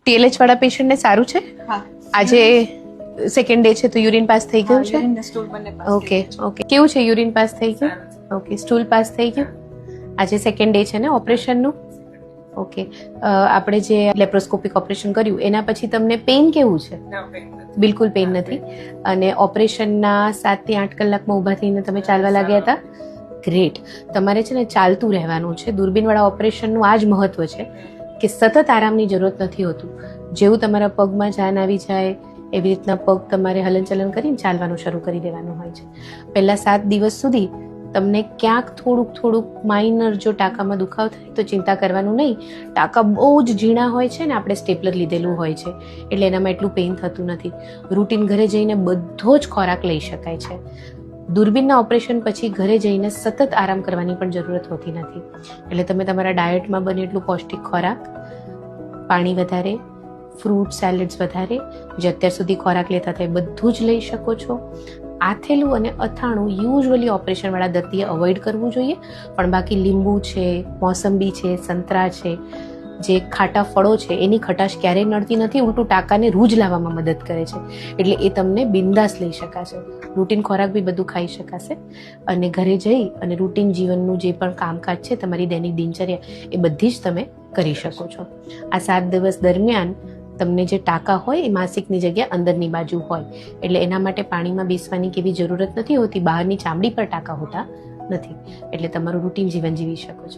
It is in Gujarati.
ટીએલએચ વાળા પેશન્ટને સારું છે? હા, આજે સેકન્ડ ડે છે તો યુરિન પાસ થઈ ગયું છે? યુરિન ને સ્ટૂલ બંને પાસ ઓકે થઈ ગયું ઓકે. કેવું છે? યુરિન પાસ થઈ ગયું? ઓકે. સ્ટૂલ પાસ થઈ ગયું? આજે સેકન્ડ ડે છે ને ઓપરેશનનું? ઓકે. આપણે જે લેપ્રોસ્કોપિક ઓપરેશન કર્યું એના પછી તમને પેઇન કેવું છે? બિલકુલ પેઇન નથી. અને ઓપરેશનના 7 થી 8 કલાકમાં ઊભા થઈને તમે ચાલવા લાગ્યા હતા? ગ્રેટ. તમારે છે ને ચાલતું રહેવાનું છે. દૂરબીનવાળા ઓપરેશનનું આ જ મહત્વ છે કે સતત આરામની જરૂરત નથી હોતું. જેવું તમારા પગમાં જાન આવી જાય એવી રીતના પગ તમારે હલનચલન કરીને ચાલવાનું શરૂ કરી દેવાનું હોય છે. પહેલા 7 દિવસ સુધી તમને ક્યાંક થોડુંક માઇનર જો ટાંકામાં દુખાવ થાય તો ચિંતા કરવાનું નહીં. ટાંકા બહુ જ ઝીણા હોય છે ને આપણે સ્ટેપલર લીધેલું હોય છે એટલે એનામાં એટલું પેઇન થતું નથી. રૂટીન ઘરે જઈને બધો જ ખોરાક લઈ શકાય છે. દૂરબીનના ઓપરેશન પછી ઘરે જઈને સતત આરામ કરવાની પણ જરૂરત હોતી નથી. એટલે તમે તમારા ડાયટમાં બને એટલું પૌષ્ટિક ખોરાક, પાણી વધારે, ફ્રૂટ સેલેડ્સ વધારે, જે અત્યાર સુધી ખોરાક લેતા હતા એ બધું જ લઈ શકો છો. આથેલું અને અથાણું યુઝ્યુઅલી ઓપરેશનવાળા દર્દીએ અવોઇડ કરવું જોઈએ, પણ બાકી લીંબુ છે, મોસંબી છે, સંતરા છે, જે ખાટા ફળો છે એની ખટાશ ક્યારેય નડતી નથી, ઉલટું ટાંકાને રૂજ લાવવામાં મદદ કરે છે. એટલે એ તમને બિંદાસ લઈ શકાશે. રૂટીન ખોરાક બી બધું ખાઈ શકાશે અને ઘરે જઈ અને રૂટીન જીવનનું જે પણ કામકાજ છે તમારી દૈનિક દિનચર્યા એ બધી જ તમે કરી શકો છો. આ 7 દિવસ દરમિયાન તમને જે ટાંકા હોય એ માસિકની જગ્યા અંદરની બાજુ હોય એટલે એના માટે પાણીમાં બેસવાની કેવી જરૂરત નથી હોતી. બહારની ચામડી પર ટાંકા હોતા નથી એટલે તમારું રૂટીન જીવન જીવી શકો છો.